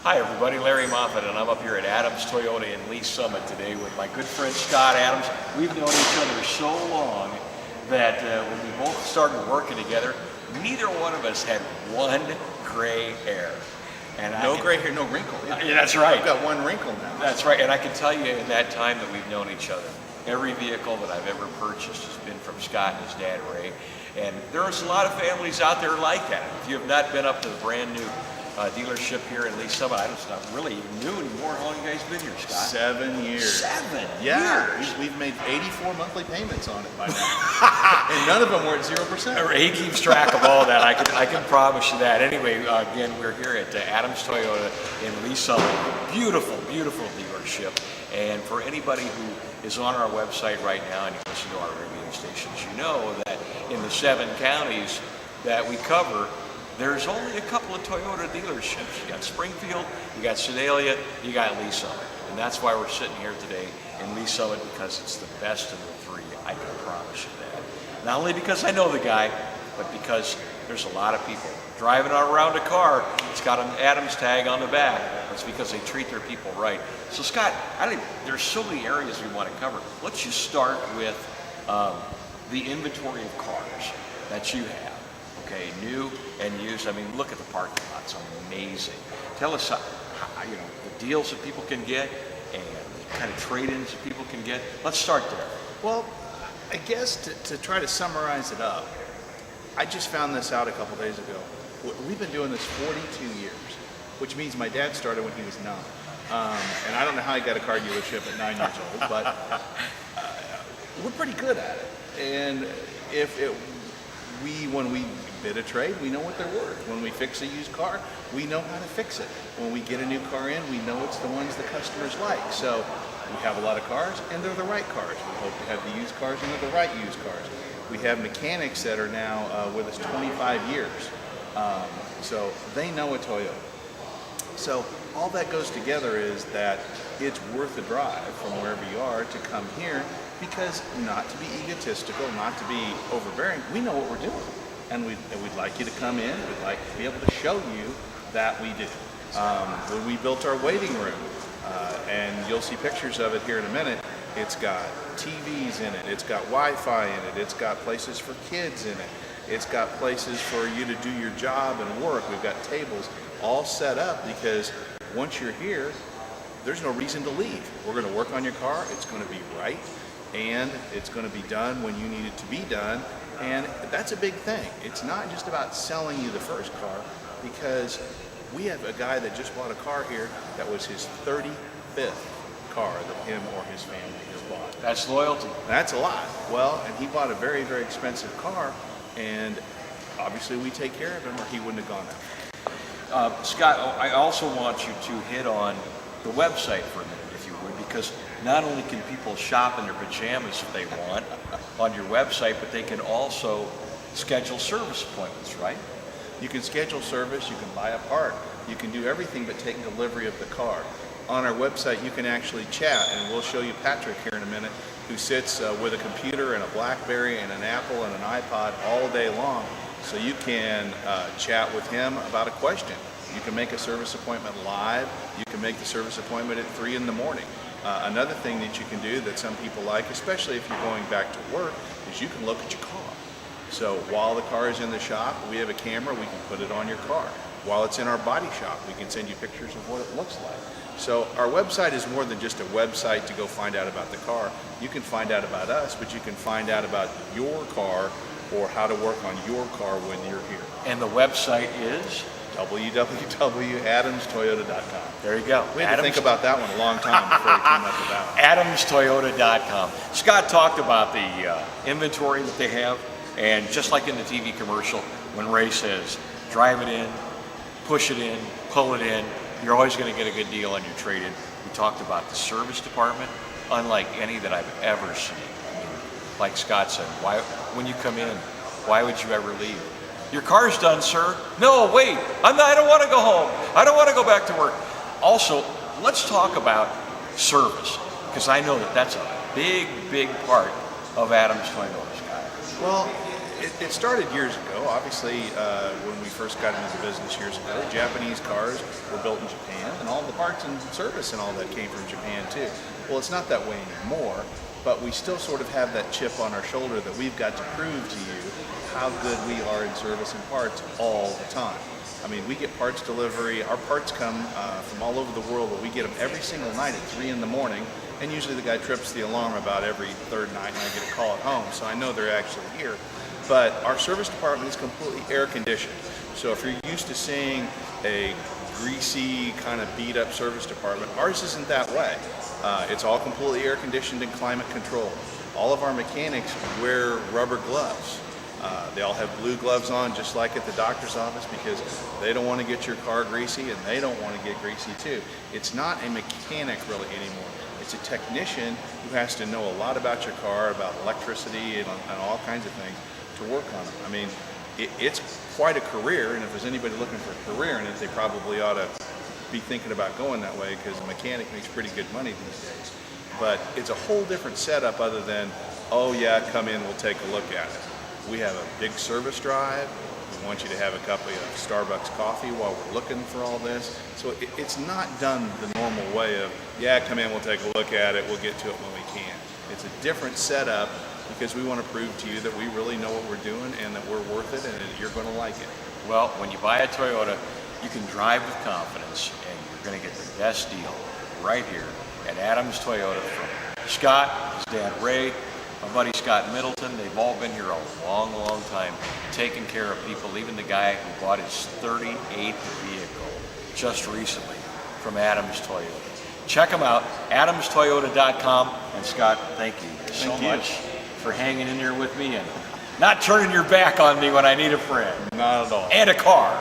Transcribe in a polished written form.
Hi everybody, Larry Moffat, and I'm up here at Adams Toyota in Lee Summit today with my good friend Scott Adams. We've known each other so long that when we both started working together, neither one of us had one gray hair. And no gray hair, no wrinkle. Yeah, that's right. I've got one wrinkle now. That's right, and I can tell you in that time that we've known each other, every vehicle that I've ever purchased has been from Scott and his dad Ray. And there's a lot of families out there like that. If you have not been up to the brand new dealership here in Lee Summit, I don't really even new anymore. How long have you guys been here, Scott? 7 years. 7 Yeah, years? We've made 84 monthly payments on it by now. And none of them were at 0%. He keeps track of all that. I can promise you that. Anyway, again, we're here at Adams Toyota in Lee Summit. Beautiful, beautiful dealership. And for anybody who is on our website right now and you listen to our radio stations, you know that in the 7 counties that we cover, there's only a couple of Toyota dealerships. You got Springfield, you got Sedalia, you got Lee Summit. And that's why we're sitting here today in Lee Summit, because it's the best of the 3. I can promise you that. Not only because I know the guy, but because there's a lot of people driving around a car. It's got an Adams tag on the back. It's because they treat their people right. So Scott, there's so many areas we want to cover. Let's just start with the inventory of cars that you have. Okay, new and used. I mean, look at the parking lot; it's amazing. Tell us, the deals that people can get and the kind of trade-ins that people can get. Let's start there. Well, I guess to try to summarize it up, I just found this out a couple days ago. We've been doing this 42 years, which means my dad started when he was 9. And I don't know how he got a car dealership at 9 years old, but we're pretty good at it. And when we bid a trade, we know what they're worth. When we fix a used car, we know how to fix it. When we get a new car in, we know it's the ones the customers like. So we have a lot of cars, and they're the right cars. We hope to have the used cars, and they're the right used cars. We have mechanics that are now with us 25 years. So they know a Toyota. So all that goes together is that it's worth a drive from wherever you are to come here, because not to be egotistical, not to be overbearing, we know what we're doing. And we'd like you to come in, we'd like to be able to show you that we do. When we built our waiting room, and you'll see pictures of it here in a minute, it's got TVs in it, it's got Wi-Fi in it, it's got places for kids in it, it's got places for you to do your job and work. We've got tables all set up because once you're here, there's no reason to leave. We're going to work on your car, it's going to be right, and it's going to be done when you need it to be done. And that's a big thing. It's not just about selling you the first car, because we have a guy that just bought a car here that was his 35th car that him or his family has bought. That's loyalty. That's a lot. Well, and he bought a very, very expensive car, and obviously we take care of him or he wouldn't have gone that. Scott, I also want you to hit on the website for a minute, if you would, because not only can people shop in their pajamas if they want on your website, but they can also schedule service appointments, right? You can schedule service, you can buy a part, you can do everything but take delivery of the car. On our website, you can actually chat, and we'll show you Patrick here in a minute, who sits with a computer and a BlackBerry and an Apple and an iPod all day long. So you can chat with him about a question. You can make a service appointment live. You can make the service appointment at 3 in the morning. Another thing that you can do that some people like, especially if you're going back to work, is you can look at your car. So while the car is in the shop, we have a camera, we can put it on your car. While it's in our body shop, we can send you pictures of what it looks like. So our website is more than just a website to go find out about the car. You can find out about us, but you can find out about your car or how to work on your car when you're here. And the website is? www.AdamsToyota.com. There you go. We had to think about that one a long time before we came up with that one. AdamsToyota.com. Scott talked about the inventory that they have, and just like in the TV commercial, when Ray says, drive it in, push it in, pull it in, you're always going to get a good deal on your trade-in. We talked about the service department, unlike any that I've ever seen. I mean, like Scott said, when you come in, why would you ever leave? Your car's done, sir. No, wait, I don't want to go home. I don't want to go back to work. Also, let's talk about service, because I know that that's a big, big part of Adams Toyota, Scott. Well, It started years ago. Obviously, when we first got into the business years ago, Japanese cars were built in Japan, and all the parts and service and all that came from Japan too. Well, it's not that way anymore, but we still sort of have that chip on our shoulder that we've got to prove to you how good we are in service and parts all the time. I mean, we get parts delivery. Our parts come from all over the world, but we get them every single night at 3 in the morning. And usually the guy trips the alarm about every third night and I get a call at home, so I know they're actually here. But our service department is completely air conditioned. So if you're used to seeing a greasy, kind of beat up service department, ours isn't that way. It's all completely air conditioned and climate controlled. All of our mechanics wear rubber gloves. They all have blue gloves on, just like at the doctor's office, because they don't want to get your car greasy and they don't want to get greasy too. It's not a mechanic really anymore. It's a technician who has to know a lot about your car, about electricity and all kinds of things to work on it. I mean, it's quite a career, and if there's anybody looking for a career in it, they probably ought to be thinking about going that way, because a mechanic makes pretty good money these days. But it's a whole different setup other than, oh yeah, come in, we'll take a look at it. We have a big service drive. We want you to have a cup of Starbucks coffee while we're looking for all this. So it's not done the normal way of, yeah, come in, we'll take a look at it, we'll get to it when we can. It's a different setup because we want to prove to you that we really know what we're doing and that we're worth it and that you're going to like it. Well, when you buy a Toyota, you can drive with confidence, and you're going to get the best deal right here at Adams Toyota from Scott, his dad Ray, my buddy Scott Middleton. They've all been here a long, long time, taking care of people, even the guy who bought his 38th vehicle just recently from Adams Toyota. Check them out, AdamsToyota.com. And Scott, thank you so much for hanging in there with me and not turning your back on me when I need a friend. Not at all. And a car.